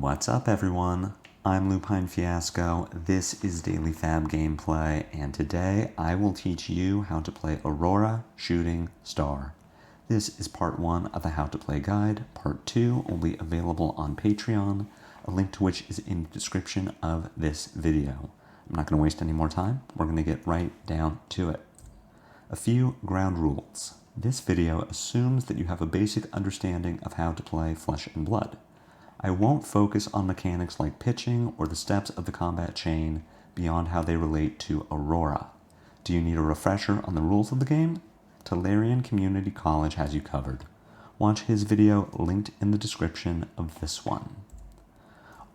What's up, everyone? I'm Lupinefiasco. This is Daily Fab Gameplay, and today I will teach you how to play Aurora Shooting Star. This is part 1 of a How to Play guide. Part 2 will be available on Patreon, a link to which is in the description of this video. I'm not going to waste any more time. We're going to get right down to it. A few ground rules. This video assumes that you have a basic understanding of how to play Flesh and Blood. I won't focus on mechanics like pitching or the steps of the combat chain beyond how they relate to Aurora. Do you need a refresher on the rules of the game? Tolarian Community College has you covered. Watch his video linked in the description of this one.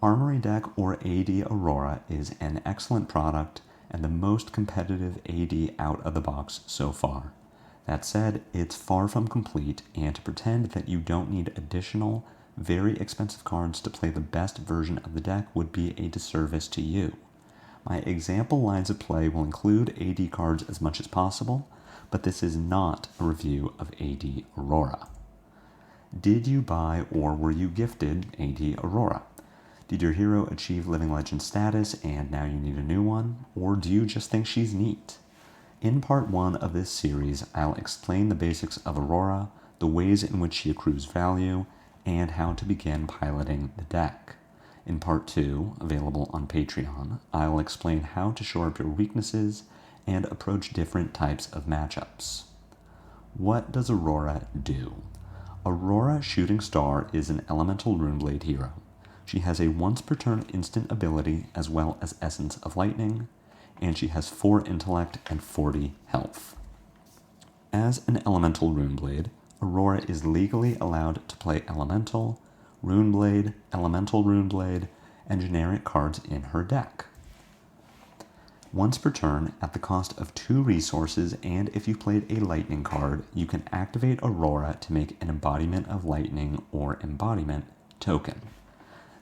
Armory Deck or AD Aurora is an excellent product and the most competitive AD out of the box so far. That said, it's far from complete, and to pretend that you don't need additional, very expensive cards to play the best version of the deck would be a disservice to you. My example lines of play will include AD cards as much as possible, but this is not a review of AD Aurora. Did you buy or were you gifted AD Aurora? Did your hero achieve Living Legend status and now you need a new one? Or do you just think she's neat? In part 1 of this series, I'll explain the basics of Aurora, the ways in which she accrues value, and how to begin piloting the deck. In part 2, available on Patreon, I'll explain how to shore up your weaknesses and approach different types of matchups. What does Aurora do? Aurora Shooting Star is an elemental Runeblade hero. She has a once per turn instant ability as well as Essence of Lightning, and she has 4 intellect and 40 health. As an elemental Runeblade, Aurora is legally allowed to play Elemental, Runeblade, Elemental Runeblade, and generic cards in her deck. Once per turn, at the cost of 2 resources, and if you played a Lightning card, you can activate Aurora to make an Embodiment of Lightning or Embodiment token.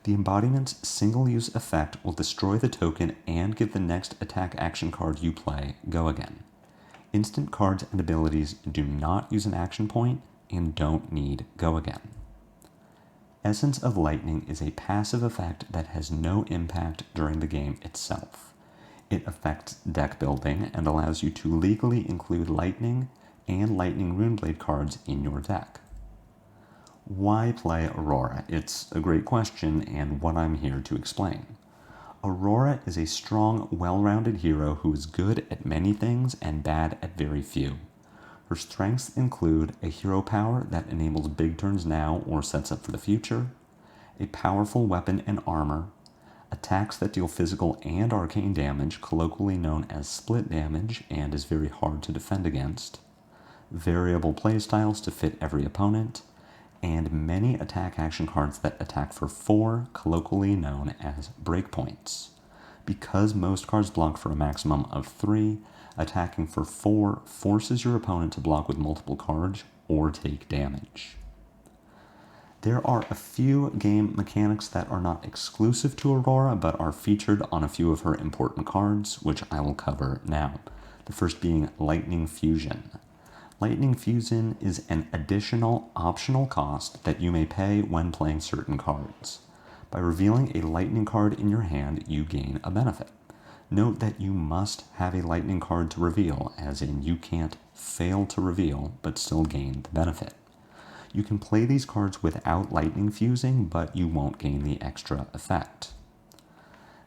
The Embodiment's single-use effect will destroy the token and give the next attack action card you play go again. Instant cards and abilities do not use an action point and don't need go again. Essence of Lightning is a passive effect that has no impact during the game itself. It affects deck building and allows you to legally include Lightning and Lightning Runeblade cards in your deck. Why play Aurora? It's a great question and what I'm here to explain. Aurora is a strong, well-rounded hero who is good at many things and bad at very few. Her strengths include a hero power that enables big turns now or sets up for the future, a powerful weapon and armor, attacks that deal physical and arcane damage, colloquially known as split damage, and is very hard to defend against, variable playstyles to fit every opponent, and many attack action cards that attack for 4, colloquially known as breakpoints. Because most cards block for a maximum of 3, attacking for 4 forces your opponent to block with multiple cards or take damage. There are a few game mechanics that are not exclusive to Aurora but are featured on a few of her important cards, which I will cover now. The first being Lightning Fusion. Lightning Fusion is an additional optional cost that you may pay when playing certain cards. By revealing a Lightning card in your hand, you gain a benefit. Note that you must have a Lightning card to reveal, as in you can't fail to reveal but still gain the benefit. You can play these cards without Lightning fusing, but you won't gain the extra effect.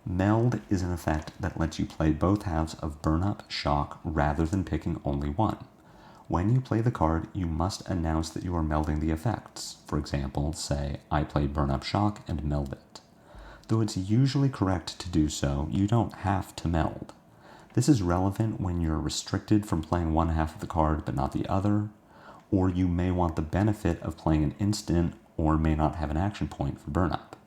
Meld is an effect that lets you play both halves of Burn Up, Shock, rather than picking only one. When you play the card, you must announce that you are melding the effects. For example, say, I play Burn Up Shock and meld it. Though it's usually correct to do so, you don't have to meld. This is relevant when you're restricted from playing one half of the card but not the other, or you may want the benefit of playing an instant or may not have an action point for Burn Up.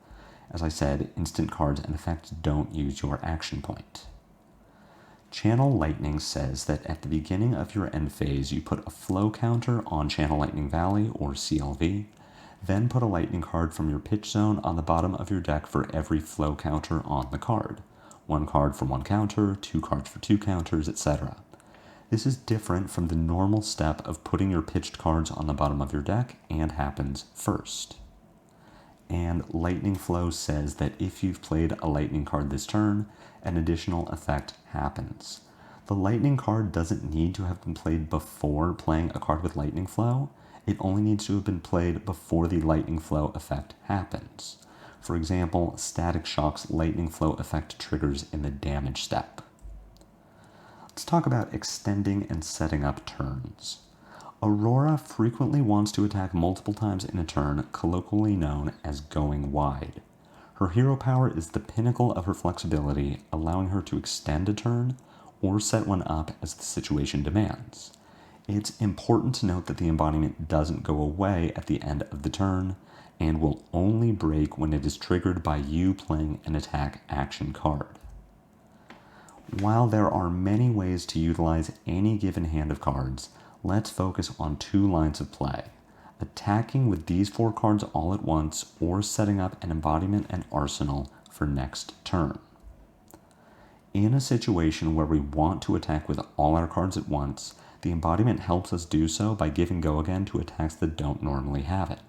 As I said, instant cards and effects don't use your action point. Channel Lightning says that at the beginning of your end phase, you put a flow counter on Channel Lightning Valley, or CLV, then put a lightning card from your pitch zone on the bottom of your deck for every flow counter on the card. 1 card for 1 counter, 2 cards for 2 counters, etc. This is different from the normal step of putting your pitched cards on the bottom of your deck and happens first. and Lightning Flow says that if you've played a lightning card this turn, an additional effect happens. The lightning card doesn't need to have been played before playing a card with Lightning Flow. It only needs to have been played before the Lightning Flow effect happens. For example, Static Shock's Lightning Flow effect triggers in the damage step. Let's talk about extending and setting up turns. Aurora frequently wants to attack multiple times in a turn, colloquially known as going wide. Her hero power is the pinnacle of her flexibility, allowing her to extend a turn or set one up as the situation demands. It's important to note that the embodiment doesn't go away at the end of the turn and will only break when it is triggered by you playing an attack action card. While there are many ways to utilize any given hand of cards, let's focus on two lines of play: attacking with these 4 cards all at once or setting up an embodiment and arsenal for next turn. In a situation where we want to attack with all our cards at once, the embodiment helps us do so by giving go again to attacks that don't normally have it.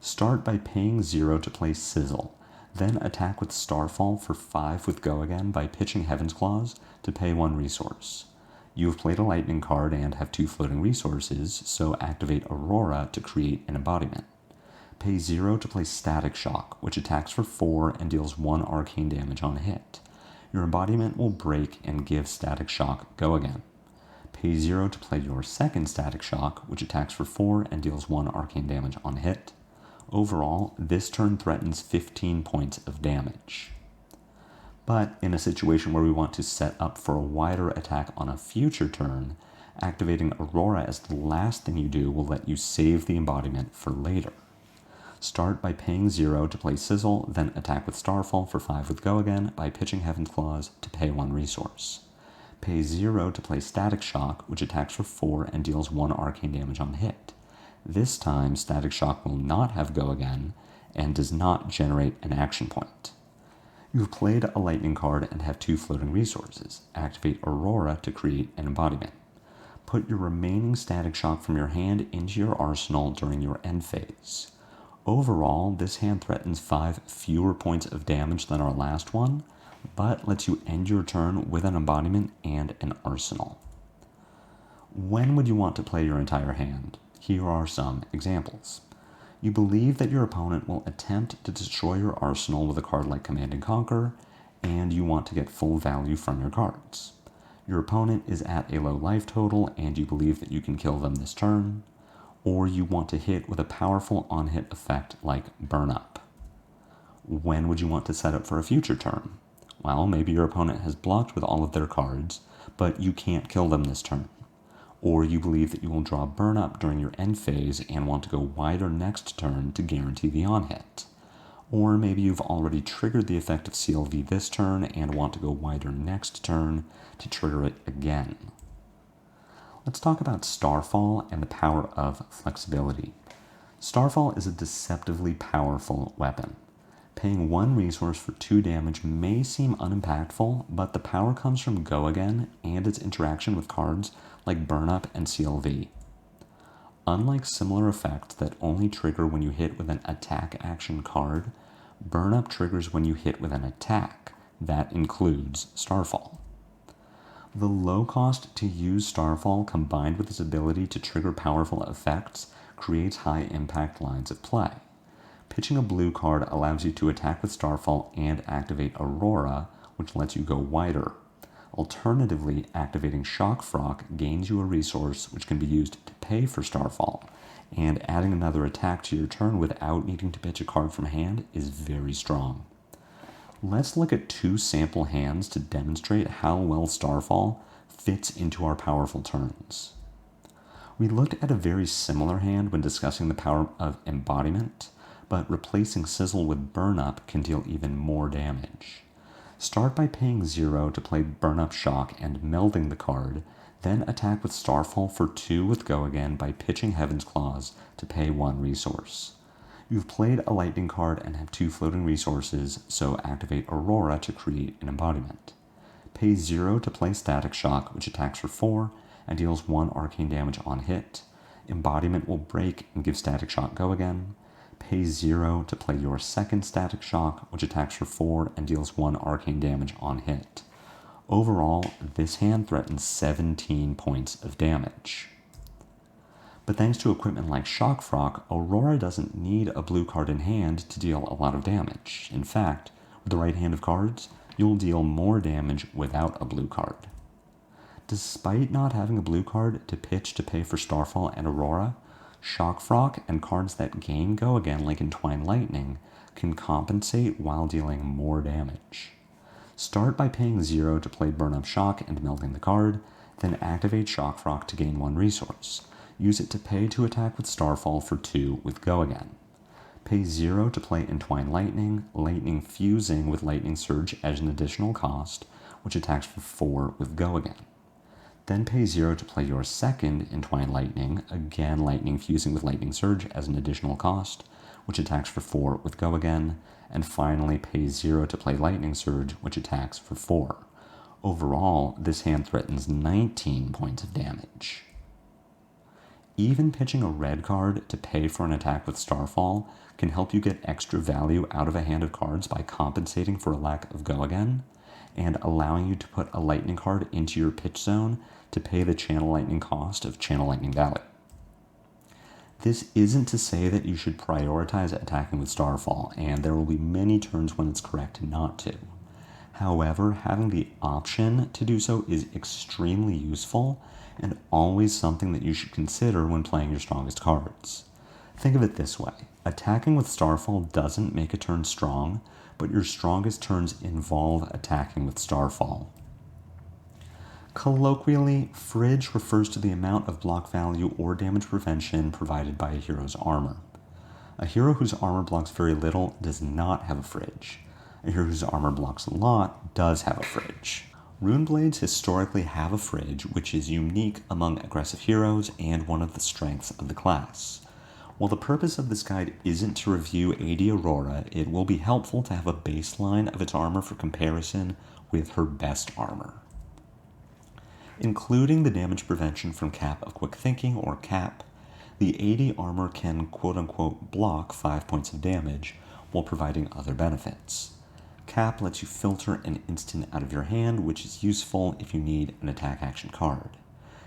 Start by paying 0 to play Sizzle, then attack with Starfall for 5 with go again by pitching Heaven's Claws to pay 1 resource. You have played a lightning card and have 2 floating resources, so activate Aurora to create an embodiment. Pay 0 to play Static Shock, which attacks for 4 and deals 1 arcane damage on hit. Your embodiment will break and give Static Shock go again. Pay 0 to play your second Static Shock, which attacks for 4 and deals 1 arcane damage on hit. Overall, this turn threatens 15 points of damage. But in a situation where we want to set up for a wider attack on a future turn, activating Aurora as the last thing you do will let you save the embodiment for later. Start by paying 0 to play Sizzle, then attack with Starfall for 5 with go again by pitching Heaven's Claws to pay 1 resource. Pay 0 to play Static Shock, which attacks for 4 and deals 1 arcane damage on hit. This time, Static Shock will not have go again and does not generate an action point. You've played a lightning card and have 2 floating resources. Activate Aurora to create an embodiment. Put your remaining Static Shock from your hand into your arsenal during your end phase. Overall, this hand threatens 5 fewer points of damage than our last one, but lets you end your turn with an embodiment and an arsenal. When would you want to play your entire hand? Here are some examples. You believe that your opponent will attempt to destroy your arsenal with a card like Command and Conquer, and you want to get full value from your cards. Your opponent is at a low life total, and you believe that you can kill them this turn, or you want to hit with a powerful on-hit effect like Burn Up. When would you want to set up for a future turn? Well, maybe your opponent has blocked with all of their cards, but you can't kill them this turn. Or you believe that you will draw Burn Up during your end phase and want to go wider next turn to guarantee the on-hit. Or maybe you've already triggered the effect of CLV this turn and want to go wider next turn to trigger it again. Let's talk about Starfall and the power of flexibility. Starfall is a deceptively powerful weapon. Paying 1 resource for 2 damage may seem unimpactful, but the power comes from Go Again and its interaction with cards like Burn Up and CLV. Unlike similar effects that only trigger when you hit with an attack action card, Burn Up triggers when you hit with an attack. That includes Starfall. The low cost to use Starfall combined with its ability to trigger powerful effects creates high impact lines of play. Pitching a blue card allows you to attack with Starfall and activate Aurora, which lets you go wider. Alternatively, activating Shock Frock gains you a resource which can be used to pay for Starfall, and adding another attack to your turn without needing to pitch a card from hand is very strong. Let's look at 2 sample hands to demonstrate how well Starfall fits into our powerful turns. We looked at a very similar hand when discussing the power of embodiment, but replacing Sizzle with Burn Up can deal even more damage. Start by paying 0 to play Burn Up Shock and melding the card, then attack with Starfall for 2 with Go Again by pitching Heaven's Claws to pay 1 resource. You've played a lightning card and have 2 floating resources, so activate Aurora to create an embodiment. Pay 0 to play Static Shock, which attacks for 4 and deals 1 arcane damage on hit. Embodiment will break and give Static Shock Go Again. Pay 0 to play your second Static Shock, which attacks for 4 and deals 1 arcane damage on hit. Overall, this hand threatens 17 points of damage. But thanks to equipment like Shock Frock, Aurora doesn't need a blue card in hand to deal a lot of damage. In fact, with the right hand of cards, you'll deal more damage without a blue card. Despite not having a blue card to pitch to pay for Starfall and Aurora, Shock Frock and cards that gain Go Again like Entwine Lightning can compensate while dealing more damage. Start by paying 0 to play Burn Up Shock and melting the card, then activate Shock Frock to gain 1 resource. Use it to pay to attack with Starfall for 2 with Go Again. Pay 0 to play Entwine Lightning, Lightning fusing with Lightning Surge as an additional cost, which attacks for 4 with Go Again. Then pay 0 to play your second Entwine Lightning, again Lightning fusing with Lightning Surge as an additional cost, which attacks for 4 with Go Again. And finally pay 0 to play Lightning Surge, which attacks for 4. Overall, this hand threatens 19 points of damage. Even pitching a red card to pay for an attack with Starfall can help you get extra value out of a hand of cards by compensating for a lack of Go Again, and allowing you to put a Lightning card into your pitch zone to pay the Channel Lightning cost of Channel Lightning Valley. This isn't to say that you should prioritize attacking with Starfall, and there will be many turns when it's correct not to. However, having the option to do so is extremely useful, and always something that you should consider when playing your strongest cards. Think of it this way. Attacking with Starfall doesn't make a turn strong, but your strongest turns involve attacking with Starfall. Colloquially, Fridge refers to the amount of block value or damage prevention provided by a hero's armor. A hero whose armor blocks very little does not have a Fridge. A hero whose armor blocks a lot does have a Fridge. Runeblades historically have a Fridge, which is unique among aggressive heroes and one of the strengths of the class. While the purpose of this guide isn't to review AD Aurora, it will be helpful to have a baseline of its armor for comparison with her best armor. Including the damage prevention from Cap of Quick Thinking, or CAP, the AD armor can quote-unquote block 5 points of damage while providing other benefits. Cap lets you filter an instant out of your hand, which is useful if you need an attack action card.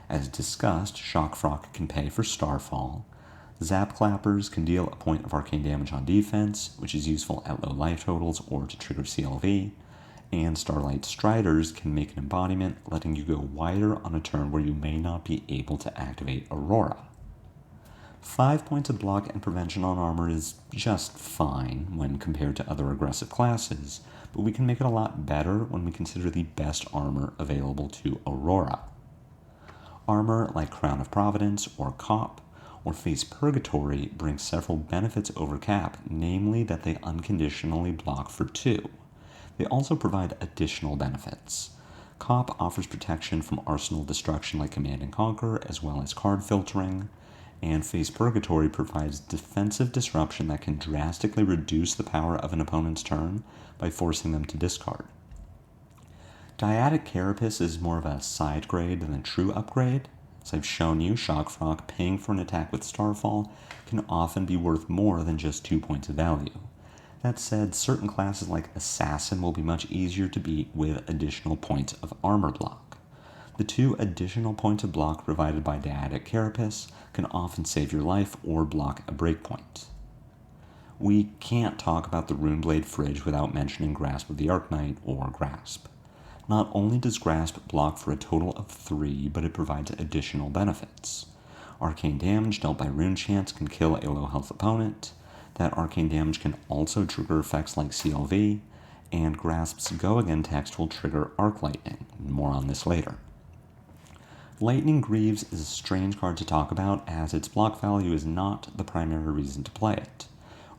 As discussed, Shock Frock can pay for Starfall. Zap Clappers can deal a point of arcane damage on defense, which is useful at low life totals or to trigger CLV. And Starlight Striders can make an embodiment, letting you go wider on a turn where you may not be able to activate Aurora. 5 points of block and prevention on armor is just fine when compared to other aggressive classes, but we can make it a lot better when we consider the best armor available to Aurora. Armor like Crown of Providence or Cop or Face Purgatory brings several benefits over Cap, namely that they unconditionally block for 2. They also provide additional benefits. Cop offers protection from arsenal destruction like Command and Conquer, as well as card filtering, and Face Purgatory provides defensive disruption that can drastically reduce the power of an opponent's turn by forcing them to discard. Dyadic Carapace is more of a side grade than a true upgrade. As I've shown you, Shock Frock paying for an attack with Starfall can often be worth more than just 2 points of value. That said, certain classes like Assassin will be much easier to beat with additional points of armor block. The 2 additional points of block provided by Dyadic Carapace can often save your life or block a breakpoint. We can't talk about the Runeblade Fridge without mentioning Grasp of the Arknight, or Grasp. Not only does Grasp block for a total of 3, but it provides additional benefits. Arcane damage dealt by Rune Chants can kill a low health opponent. That arcane damage can also trigger effects like CLV, and Grasp's Go Again text will trigger Arc Lightning. More on this later. Lightning Greaves is a strange card to talk about, as its block value is not the primary reason to play it.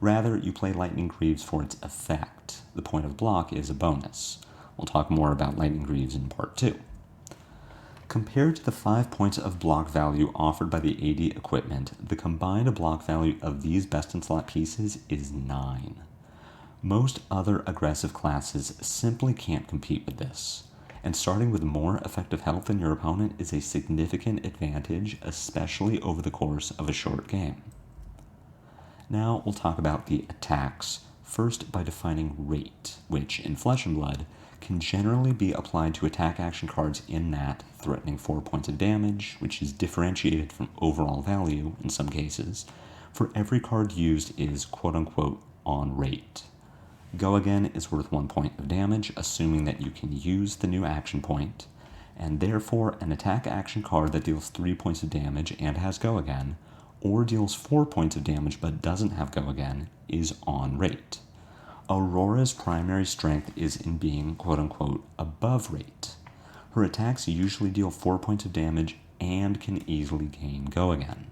Rather, you play Lightning Greaves for its effect. The point of block is a bonus. We'll talk more about Lightning Greaves in part 2. Compared to the 5 points of block value offered by the AD equipment, the combined block value of these best-in-slot pieces is 9. Most other aggressive classes simply can't compete with this, and starting with more effective health than your opponent is a significant advantage, especially over the course of a short game. Now we'll talk about the attacks, first by defining rate, which in Flesh and Blood can generally be applied to attack action cards in that threatening 4 points of damage, which is differentiated from overall value in some cases, for every card used is quote-unquote on rate. Go Again is worth 1 point of damage, assuming that you can use the new action point, and therefore an attack action card that deals 3 points of damage and has Go Again, or deals 4 points of damage but doesn't have Go Again, is on rate. Aurora's primary strength is in being quote-unquote above rate. Her attacks usually deal 4 points of damage and can easily gain Go Again.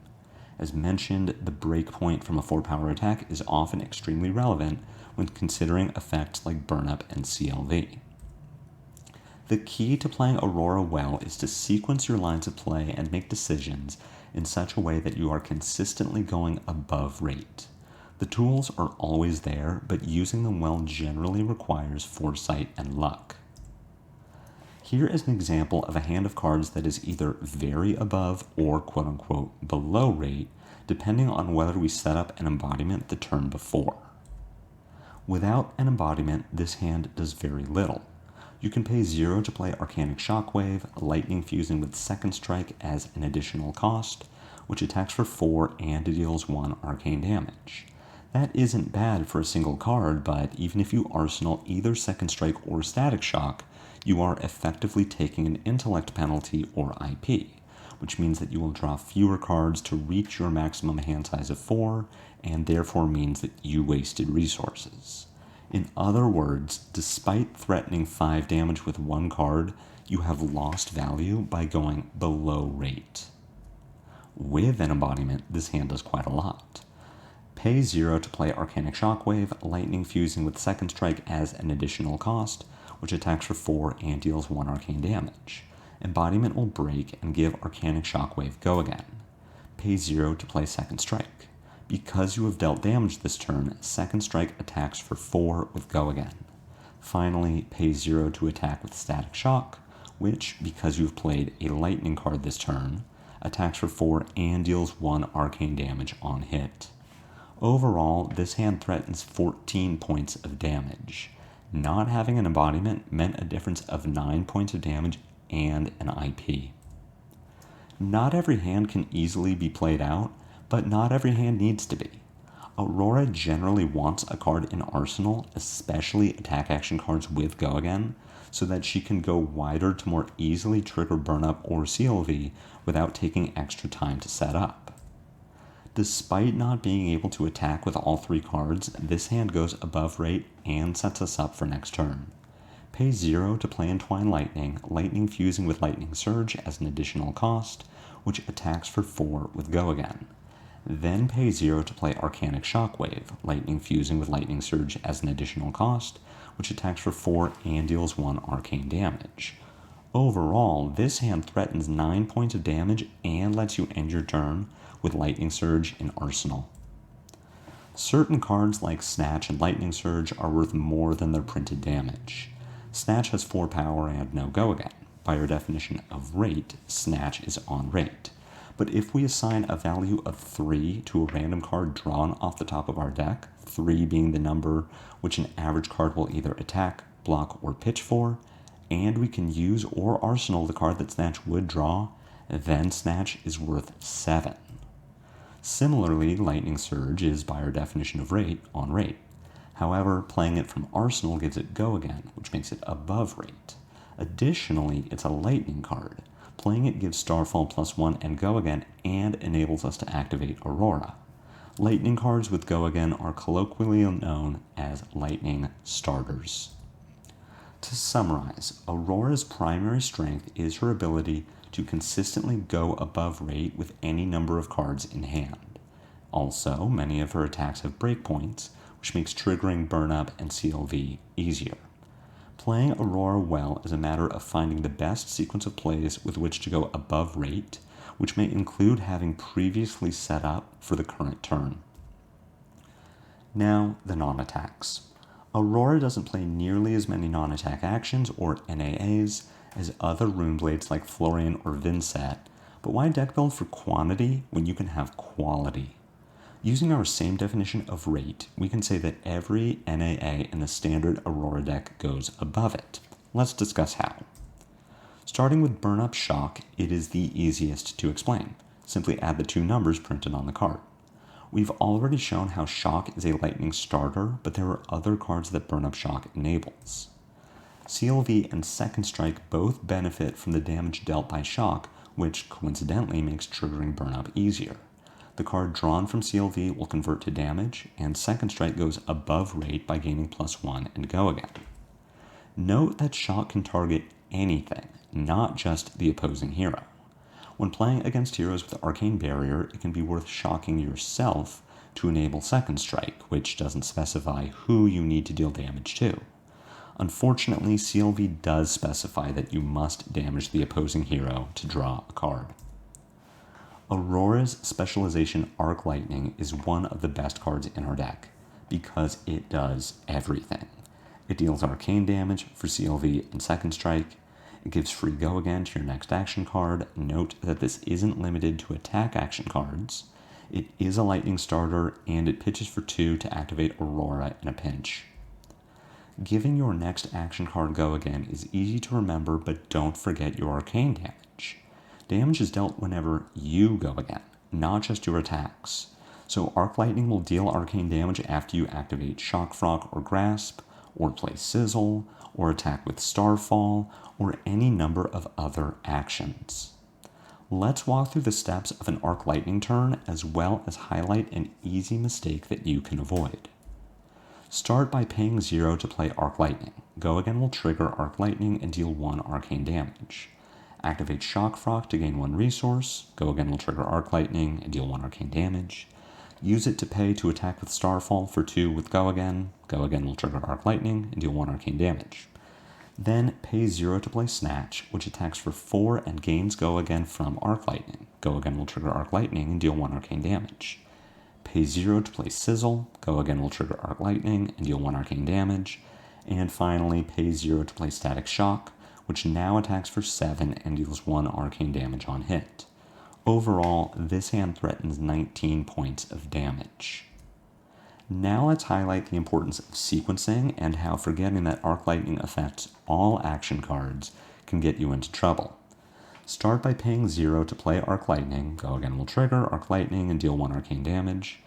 As mentioned, the breakpoint from a 4-power attack is often extremely relevant when considering effects like Burn Up and CLV. The key to playing Aurora well is to sequence your lines of play and make decisions in such a way that you are consistently going above rate. The tools are always there, but using them well generally requires foresight and luck. Here is an example of a hand of cards that is either very above or quote-unquote below rate, depending on whether we set up an embodiment the turn before. Without an embodiment, this hand does very little. You can pay 0 to play Arcanic Shockwave, Lightning Fusing with Second Strike as an additional cost, which attacks for 4 and deals 1 arcane damage. That isn't bad for a single card, but even if you arsenal either Second Strike or Static Shock, you are effectively taking an intellect penalty or IP, which means that you will draw fewer cards to reach your maximum hand size of 4, and therefore means that you wasted resources. In other words, despite threatening 5 damage with 1 card, you have lost value by going below rate. With an embodiment, this hand does quite a lot. Pay 0 to play Arcanic Shockwave, Lightning Fusing with Second Strike as an additional cost, which attacks for 4 and deals 1 arcane damage. Embodiment will break and give Arcanic Shockwave Go Again. Pay 0 to play Second Strike. Because you have dealt damage this turn, Second Strike attacks for 4 with Go Again. Finally, pay 0 to attack with Static Shock, which, because you've played a Lightning card this turn, attacks for 4 and deals 1 arcane damage on hit. Overall, this hand threatens 14 points of damage. Not having an embodiment meant a difference of 9 points of damage and an IP. Not every hand can easily be played out, but not every hand needs to be. Aurora generally wants a card in Arsenal, especially attack action cards with Go Again, so that she can go wider to more easily trigger Burn Up or CLV without taking extra time to set up. Despite not being able to attack with all 3 cards, this hand goes above rate and sets us up for next turn. Pay 0 to play Entwine Lightning, Lightning Fusing with Lightning Surge as an additional cost, which attacks for 4 with Go Again. Then pay 0 to play Arcanic Shockwave, Lightning Fusing with Lightning Surge as an additional cost, which attacks for 4 and deals 1 arcane damage. Overall, this hand threatens 9 points of damage and lets you end your turn with Lightning Surge in Arsenal. Certain cards like Snatch and Lightning Surge are worth more than their printed damage. Snatch has 4 power and no Go Again. By our definition of rate, Snatch is on rate. But if we assign a value of 3 to a random card drawn off the top of our deck, 3 being the number which an average card will either attack, block, or pitch for, and we can use or arsenal the card that Snatch would draw, then Snatch is worth 7. Similarly, Lightning Surge is, by our definition of rate, on rate. However, playing it from Arsenal gives it Go Again, which makes it above rate. Additionally, it's a Lightning card. Playing it gives Starfall +1 and Go Again, and enables us to activate Aurora. Lightning cards with Go Again are colloquially known as Lightning Starters. To summarize, Aurora's primary strength is her ability to consistently go above rate with any number of cards in hand. Also, many of her attacks have breakpoints, which makes triggering Burn Up and CLV easier. Playing Aurora well is a matter of finding the best sequence of plays with which to go above rate, which may include having previously set up for the current turn. Now, the non-attacks. Aurora doesn't play nearly as many non-attack actions, or NAAs, as other Runeblades like Florian or Vinset, but why deck build for quantity when you can have quality? Using our same definition of rate, we can say that every NAA in the standard Aurora deck goes above it. Let's discuss how. Starting with Burn Up Shock, it is the easiest to explain. Simply add the two numbers printed on the card. We've already shown how Shock is a lightning starter, but there are other cards that Burn Up Shock enables. CLV and Second Strike both benefit from the damage dealt by Shock, which coincidentally makes triggering Burn Up easier. The card drawn from CLV will convert to damage, and Second Strike goes above rate by gaining +1 and go again. Note that Shock can target anything, not just the opposing hero. When playing against heroes with Arcane Barrier, it can be worth shocking yourself to enable Second Strike, which doesn't specify who you need to deal damage to. Unfortunately, CLV does specify that you must damage the opposing hero to draw a card. Aurora's specialization Arc Lightning is one of the best cards in our deck, because it does everything. It deals arcane damage for CLV and Second Strike. It gives free go again to your next action card. Note that this isn't limited to attack action cards. It is a lightning starter, and it pitches for 2 to activate Aurora in a pinch. Giving your next action card go again is easy to remember, but don't forget your arcane damage. Damage is dealt whenever you go again, not just your attacks. So Arc Lightning will deal arcane damage after you activate Shock Frog or Grasp, or play Sizzle, or attack with Starfall, or any number of other actions. Let's walk through the steps of an Arc Lightning turn, as well as highlight an easy mistake that you can avoid. Start by paying 0 to play Arc Lightning. Go again will trigger Arc Lightning and deal 1 arcane damage. Activate Shock Frog to gain 1 resource. Go again will trigger Arc Lightning and deal 1 arcane damage. Use it to pay to attack with Starfall for 2 with Go again. Go again will trigger Arc Lightning and deal 1 arcane damage. Then pay 0 to play Snatch, which attacks for 4 and gains Go again from Arc Lightning. Go again will trigger Arc Lightning and deal 1 arcane damage. Pay 0 to play Sizzle. Go again will trigger Arc Lightning and deal 1 arcane damage. And finally, pay 0 to play Static Shock, which now attacks for 7 and deals 1 arcane damage on hit. Overall, this hand threatens 19 points of damage. Now let's highlight the importance of sequencing and how forgetting that Arc Lightning affects all action cards can get you into trouble. Start by paying 0 to play Arc Lightning. Go again will trigger Arc Lightning and deal 1 arcane damage.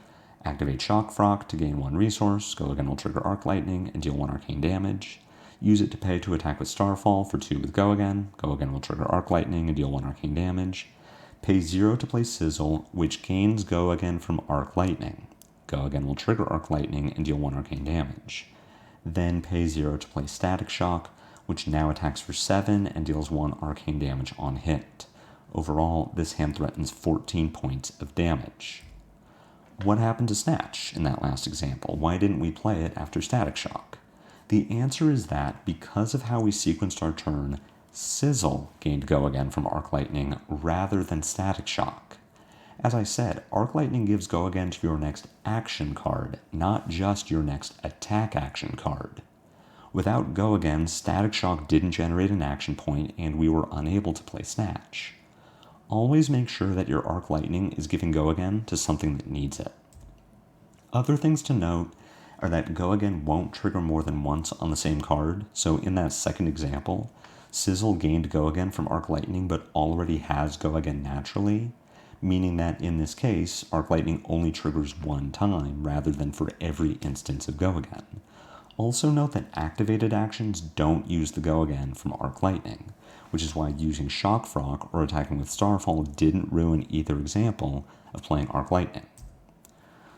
Activate Shock Frog to gain 1 resource. Go again will trigger Arc Lightning and deal 1 arcane damage. Use it to pay to attack with Starfall for 2 with Go again. Go again will trigger Arc Lightning and deal 1 arcane damage. Pay 0 to play Sizzle, which gains Go again from Arc Lightning. Go again will trigger Arc Lightning and deal 1 arcane damage. Then pay 0 to play Static Shock, which now attacks for 7 and deals 1 arcane damage on hit. Overall, this hand threatens 14 points of damage. What happened to Snatch in that last example? Why didn't we play it after Static Shock? The answer is that, because of how we sequenced our turn, Sizzle gained Go again from Arc Lightning rather than Static Shock. As I said, Arc Lightning gives Go again to your next action card, not just your next attack action card. Without Go again, Static Shock didn't generate an action point and we were unable to play Snatch. Always make sure that your Arc Lightning is giving Go again to something that needs it. Other things to note are that Go again won't trigger more than once on the same card, so in that second example, Sizzle gained Go again from Arc Lightning but already has Go again naturally, meaning that in this case, Arc Lightning only triggers 1 time rather than for every instance of Go again. Also note that activated actions don't use the Go again from Arc Lightning, which is why using Shock Frog or attacking with Starfall didn't ruin either example of playing Arc Lightning.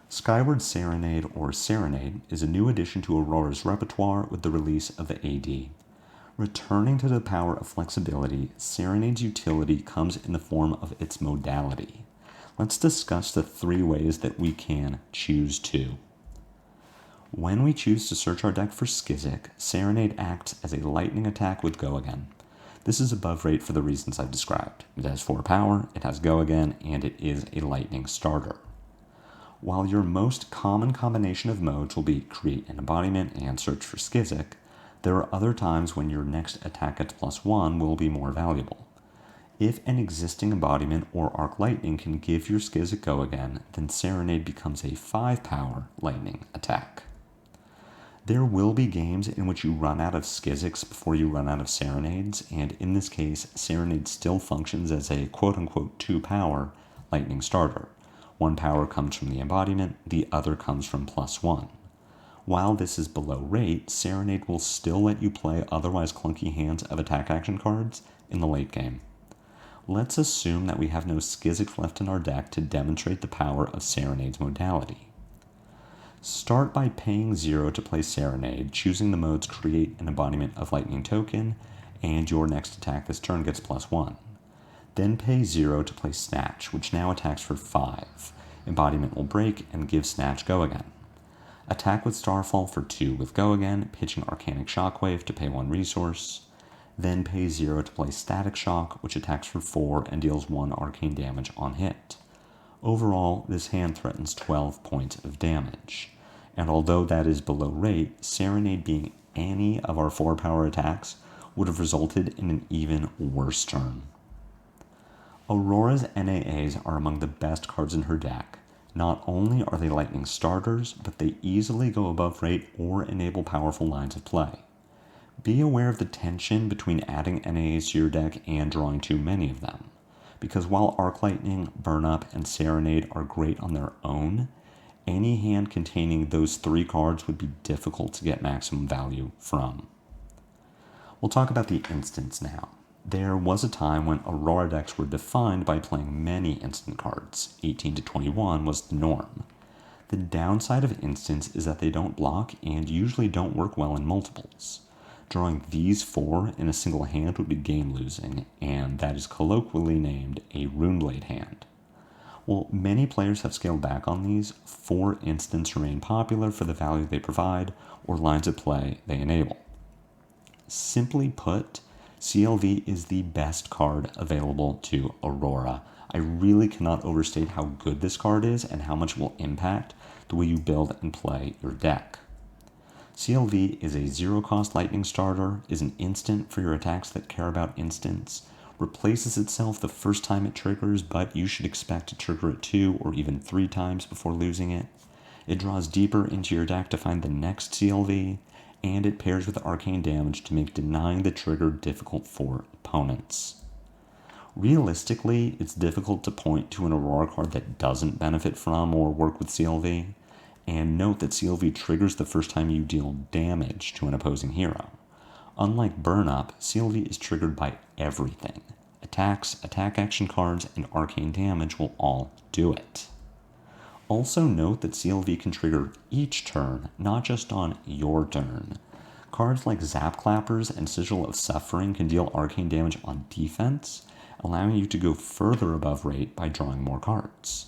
Skyward Serenade or Serenade is a new addition to Aurora's repertoire with the release of the AD. Returning to the power of flexibility, Serenade's utility comes in the form of its modality. Let's discuss the 3 ways that we can choose to. When we choose to search our deck for Skizzik, Serenade acts as a lightning attack with Go again. This is above rate for the reasons I've described. It has 4 power, it has Go again, and it is a lightning starter. While your most common combination of modes will be create an embodiment and search for Skizzik, there are other times when your next attack at +1 will be more valuable. If an existing embodiment or arc lightning can give your Skiz a go again, then Serenade becomes a 5-power lightning attack. There will be games in which you run out of Skizics before you run out of Serenades, and in this case, Serenade still functions as a quote-unquote 2-power lightning starter. 1 power comes from the embodiment, the other comes from +1. While this is below rate, Serenade will still let you play otherwise clunky hands of attack action cards in the late game. Let's assume that we have no Skizics left in our deck to demonstrate the power of Serenade's modality. Start by paying 0 to play Serenade, choosing the modes Create an Embodiment of Lightning Token, and your next attack this turn gets +1. Then pay 0 to play Snatch, which now attacks for 5. Embodiment will break and give Snatch go again. Attack with Starfall for 2 with go again, pitching Arcanic Shockwave to pay 1 resource. Then pay 0 to play Static Shock, which attacks for 4 and deals 1 arcane damage on hit. Overall, this hand threatens 12 points of damage. And although that is below rate, Serenade being any of our 4-power attacks would have resulted in an even worse turn. Aurora's NAAs are among the best cards in her deck. Not only are they lightning starters, but they easily go above rate or enable powerful lines of play. Be aware of the tension between adding NAAs to your deck and drawing too many of them, because while Arc Lightning, Burn Up, and Serenade are great on their own, any hand containing those 3 cards would be difficult to get maximum value from. We'll talk about the instants now. There was a time when Aurora decks were defined by playing many instant cards. 18 to 21 was the norm. The downside of instants is that they don't block and usually don't work well in multiples. Drawing these 4 in a single hand would be game losing, and that is colloquially named a Runeblade hand. While many players have scaled back on these, 4 instants remain popular for the value they provide or lines of play they enable. Simply put, CLV is the best card available to Aurora. I really cannot overstate how good this card is and how much it will impact the way you build and play your deck. CLV is a 0-cost lightning starter, is an instant for your attacks that care about instants, replaces itself the first time it triggers, but you should expect to trigger it 2 or even 3 times before losing it. It draws deeper into your deck to find the next CLV, and it pairs with arcane damage to make denying the trigger difficult for opponents. Realistically, it's difficult to point to an Aurora card that doesn't benefit from or work with CLV, and note that CLV triggers the first time you deal damage to an opposing hero. Unlike Burn Up, CLV is triggered by everything. Attacks, attack action cards, and arcane damage will all do it. Also note that CLV can trigger each turn, not just on your turn. Cards like Zap Clappers and Sigil of Suffering can deal arcane damage on defense, allowing you to go further above rate by drawing more cards.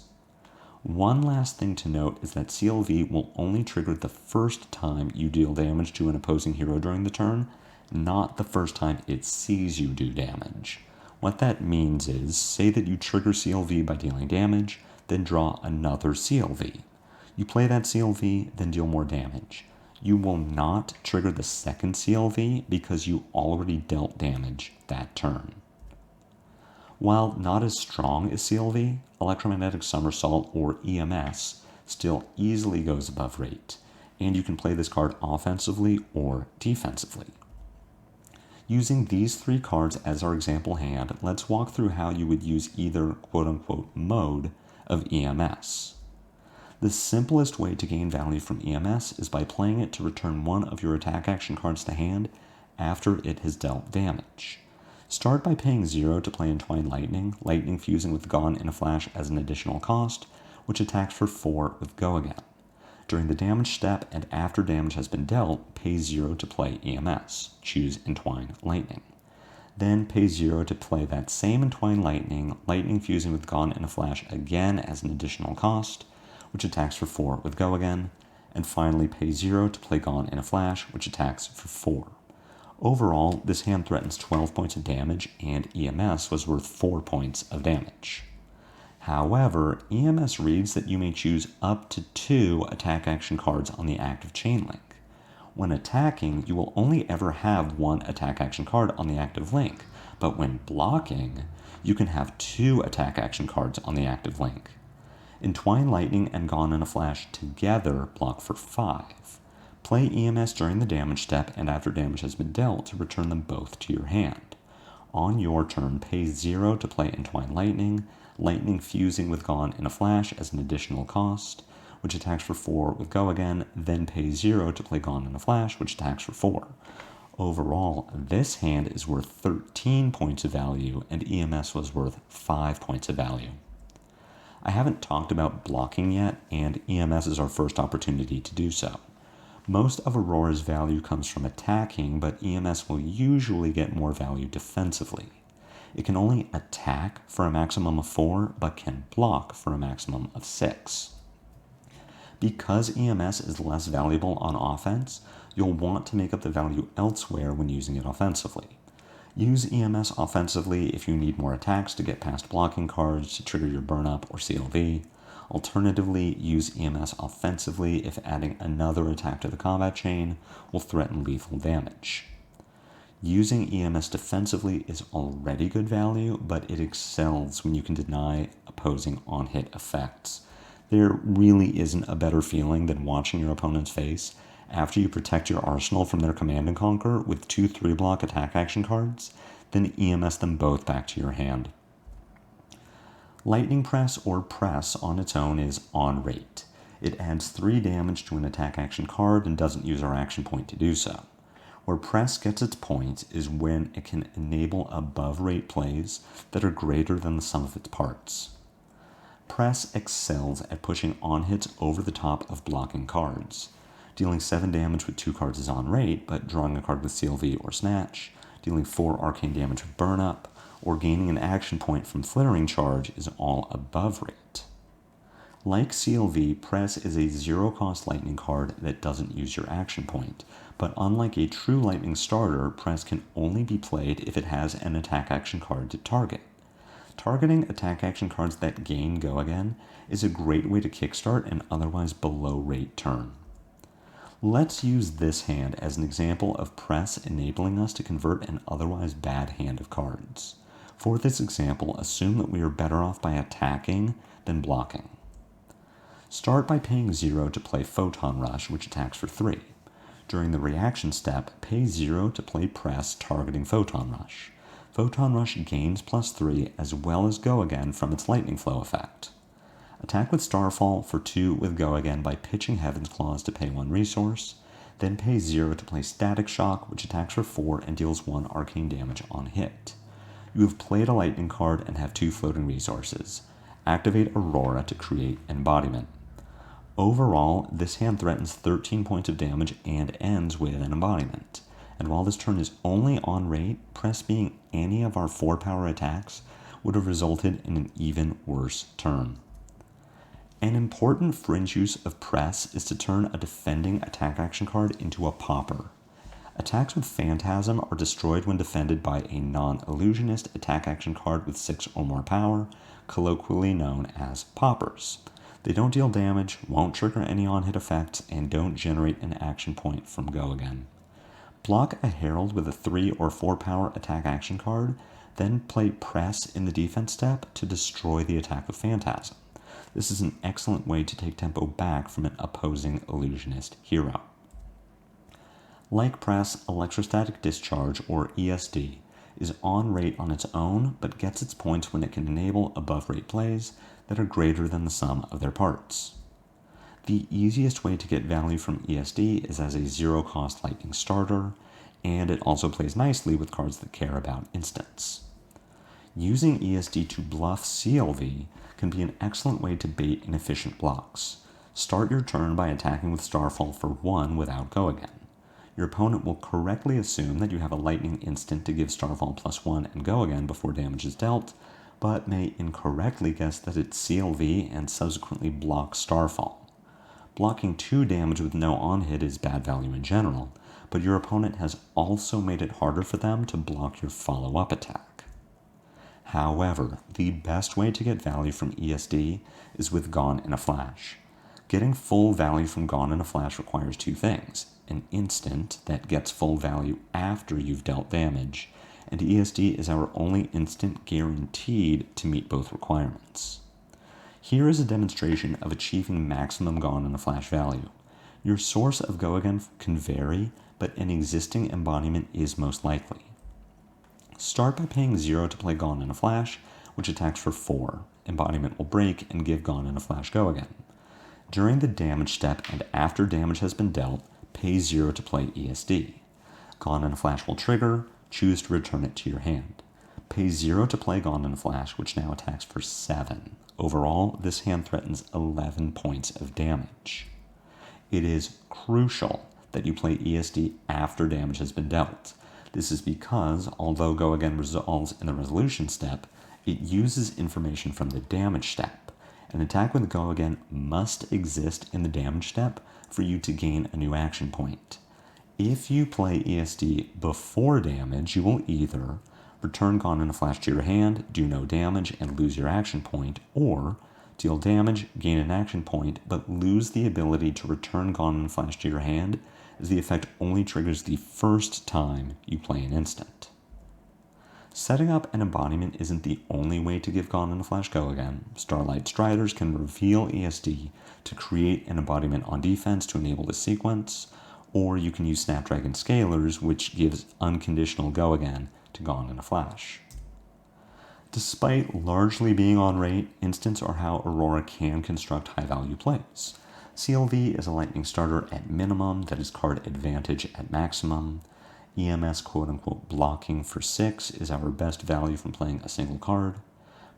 One last thing to note is that CLV will only trigger the first time you deal damage to an opposing hero during the turn, not the first time it sees you do damage. What that means is, say that you trigger CLV by dealing damage, then draw another CLV. You play that CLV, then deal more damage. You will not trigger the second CLV because you already dealt damage that turn. While not as strong as CLV, Electromagnetic Somersault, or EMS, still easily goes above rate, and you can play this card offensively or defensively. Using these 3 cards as our example hand, let's walk through how you would use either quote-unquote mode of EMS. The simplest way to gain value from EMS is by playing it to return 1 of your attack action cards to hand after it has dealt damage. Start by paying 0 to play Entwined Lightning, lightning fusing with Gone in a Flash as an additional cost, which attacks for 4 with Go Again. During the damage step and after damage has been dealt, pay 0 to play EMS. Choose Entwined Lightning. Then pay 0 to play that same Entwined Lightning, lightning fusing with Gone in a Flash again as an additional cost, which attacks for 4 with Go Again. And finally pay 0 to play Gone in a Flash, which attacks for 4. Overall, this hand threatens 12 points of damage, and EMS was worth 4 points of damage. However, EMS reads that you may choose up to 2 attack action cards on the active chain link. When attacking, you will only ever have 1 attack action card on the active link, But when blocking, you can have 2 attack action cards on the active link. Entwine Lightning and Gone in a Flash together block for 5. Play EMS during the damage step and after damage has been dealt to return them both to your hand. On your turn, pay 0 to play Entwine Lightning, Lightning fusing with Gone in a Flash as an additional cost, which attacks for 4 with Go Again, then pay 0 to play Gone in a Flash, which attacks for 4. Overall, this hand is worth 13 points of value, and EMS was worth 5 points of value. I haven't talked about blocking yet, and EMS is our first opportunity to do so. Most of Aurora's value comes from attacking, but EMS will usually get more value defensively. It can only attack for a maximum of 4, but can block for a maximum of 6. Because EMS is less valuable on offense, you'll want to make up the value elsewhere when using it offensively. Use EMS offensively if you need more attacks to get past blocking cards to trigger your burn up or CLV. Alternatively, use EMS offensively if adding another attack to the combat chain will threaten lethal damage. Using EMS defensively is already good value, but it excels when you can deny opposing on-hit effects. There really isn't a better feeling than watching your opponent's face after you protect your arsenal from their Command and Conquer with 2 3-block attack action cards, then EMS them both back to your hand. Lightning Press or Press on its own is on rate. It adds 3 damage to an attack action card and doesn't use our action point to do so. Where Press gets its points is when it can enable above rate plays that are greater than the sum of its parts. Press excels at pushing on-hits over the top of blocking cards. Dealing 7 damage with 2 cards is on rate, but drawing a card with CLV or Snatch, dealing 4 arcane damage with Burn Up, or gaining an action point from Flittering Charge is all above rate. Like CLV, Press is a 0-cost lightning card that doesn't use your action point, but unlike a true lightning starter, Press can only be played if it has an attack action card to target. Targeting attack action cards that gain Go Again is a great way to kickstart an otherwise below-rate turn. Let's use this hand as an example of Press enabling us to convert an otherwise bad hand of cards. For this example, assume that we are better off by attacking than blocking. Start by paying 0 to play Photon Rush, which attacks for 3. During the reaction step, pay 0 to play Press targeting Photon Rush. Photon Rush gains +3 as well as Go Again from its Lightning Flow effect. Attack with Starfall for 2 with Go Again by pitching Heaven's Claws to pay 1 resource, then pay 0 to play Static Shock, which attacks for 4 and deals 1 arcane damage on hit. You have played a lightning card and have 2 floating resources. Activate Aurora to create Embodiment. Overall, this hand threatens 13 points of damage and ends with an Embodiment. And while this turn is only on rate, Press being any of our 4-power attacks would have resulted in an even worse turn. An important fringe use of Press is to turn a defending attack action card into a popper. Attacks with Phantasm are destroyed when defended by a non-illusionist attack action card with 6 or more power, colloquially known as poppers. They don't deal damage, won't trigger any on-hit effects, and don't generate an action point from Go Again. Block a Herald with a 3 or 4 power attack action card, then play Press in the defense step to destroy the attack with Phantasm. This is an excellent way to take tempo back from an opposing illusionist hero. Like Press, Electrostatic Discharge, or ESD, is on rate on its own, but gets its points when it can enable above rate plays that are greater than the sum of their parts. The easiest way to get value from ESD is as a 0-cost lightning starter, and it also plays nicely with cards that care about instants. Using ESD to bluff CLV can be an excellent way to bait inefficient blocks. Start your turn by attacking with Starfall for 1 without Go Again. Your opponent will correctly assume that you have a lightning instant to give Starfall +1 and Go Again before damage is dealt, but may incorrectly guess that it's CLV and subsequently block Starfall. Blocking 2 damage with no on-hit is bad value in general, but your opponent has also made it harder for them to block your follow-up attack. However, the best way to get value from ESD is with Gone in a Flash. Getting full value from Gone in a Flash requires 2 things: an instant that gets full value after you've dealt damage, and ESD is our only instant guaranteed to meet both requirements. Here is a demonstration of achieving maximum Gone in a Flash value. Your source of Go Again can vary, but an existing embodiment is most likely. Start by paying 0 to play Gone in a Flash, which attacks for 4. Embodiment will break and give Gone in a Flash Go Again. During the damage step and after damage has been dealt, pay 0 to play ESD. Gone in a Flash will trigger, choose to return it to your hand. Pay 0 to play Gone in a Flash, which now attacks for 7. Overall, this hand threatens 11 points of damage. It is crucial that you play ESD after damage has been dealt. This is because, although Go Again resolves in the resolution step, it uses information from the damage step. An attack with Go Again must exist in the damage step for you to gain a new action point. If you play ESD before damage, you will either return Gone in a Flash to your hand, do no damage, and lose your action point, or deal damage, gain an action point, but lose the ability to return Gone in a Flash to your hand, as the effect only triggers the first time you play an instant. Setting up an embodiment isn't the only way to give Gone in a Flash Go Again. Starlight Striders can reveal ESD to create an embodiment on defense to enable the sequence, or you can use Snapdragon Scalers, which gives unconditional Go Again to Gone in a Flash. Despite largely being on rate, instants are how Aurora can construct high-value plays. CLV is a lightning starter at minimum that is card advantage at maximum. EMS quote-unquote blocking for 6 is our best value from playing a single card.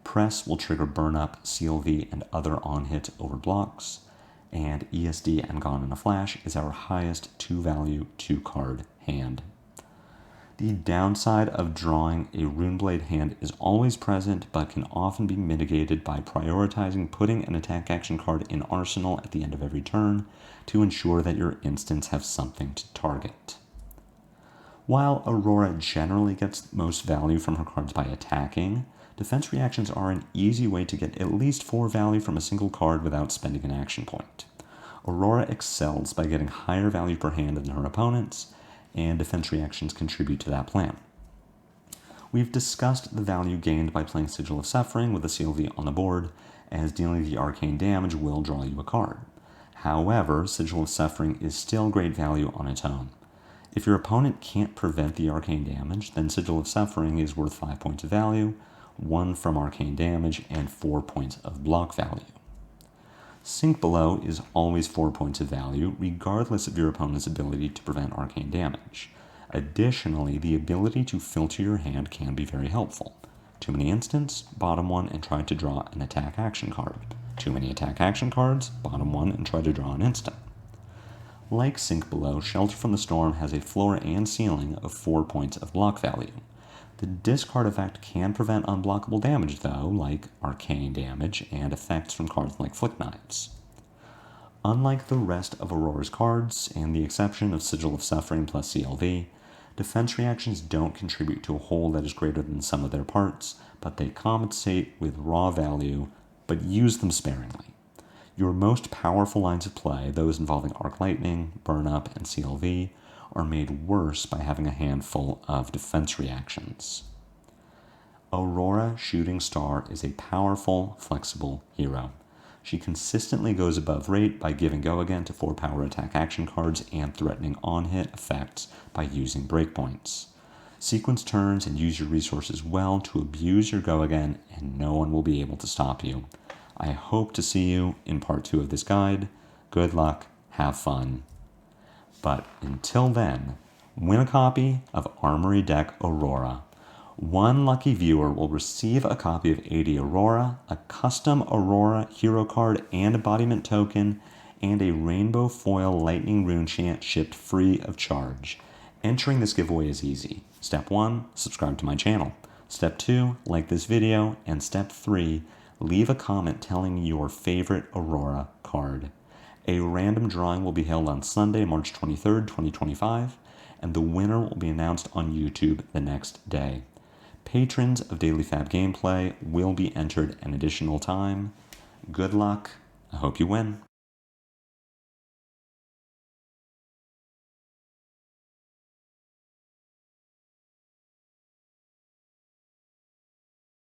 Press will trigger burn up, CLV, and other on-hits over blocks. And ESD and Gone in a Flash is our highest 2-value 2-card hand. The downside of drawing a Runeblade hand is always present, but can often be mitigated by prioritizing putting an attack action card in arsenal at the end of every turn to ensure that your instants have something to target. While Aurora generally gets most value from her cards by attacking, defense reactions are an easy way to get at least 4 value from a single card without spending an action point. Aurora excels by getting higher value per hand than her opponents, and defense reactions contribute to that plan. We've discussed the value gained by playing Sigil of Suffering with a CLV on the board, as dealing the arcane damage will draw you a card. However, Sigil of Suffering is still great value on its own. If your opponent can't prevent the arcane damage, then Sigil of Suffering is worth 5 points of value, 1 from arcane damage, and 4 points of block value. Sink Below is always 4 points of value, regardless of your opponent's ability to prevent arcane damage. Additionally, the ability to filter your hand can be very helpful. Too many instants, bottom 1 and try to draw an attack action card. Too many attack action cards, bottom 1 and try to draw an instant. Like Sink Below, Shelter from the Storm has a floor and ceiling of 4 points of block value. The discard effect can prevent unblockable damage though, like arcane damage and effects from cards like Flick Knives. Unlike the rest of Aurora's cards, and the exception of Sigil of Suffering plus CLV, defense reactions don't contribute to a whole that is greater than the sum of their parts, but they compensate with raw value, but use them sparingly. Your most powerful lines of play, those involving Arc Lightning, Burn Up, and CLV, are made worse by having a handful of defense reactions. Aurora Shooting Star is a powerful, flexible hero. She consistently goes above rate by giving Go Again to 4 power attack action cards and threatening on-hit effects by using breakpoints. Sequence turns and use your resources well to abuse your Go Again, and no one will be able to stop you. I hope to see you in part 2 of this guide. Good luck, have fun. But until then, win a copy of Armory Deck Aurora. One lucky viewer will receive a copy of 80 Aurora, a custom Aurora hero card and embodiment token, and a rainbow foil lightning rune chant shipped free of charge. Entering this giveaway is easy. Step 1, subscribe to my channel. Step 2, like this video. And Step 3, leave a comment telling me your favorite Aurora card. A random drawing will be held on Sunday, March 23rd, 2025, and the winner will be announced on YouTube the next day. Patrons of Daily Fab Gameplay will be entered an additional time. Good luck. I hope you win.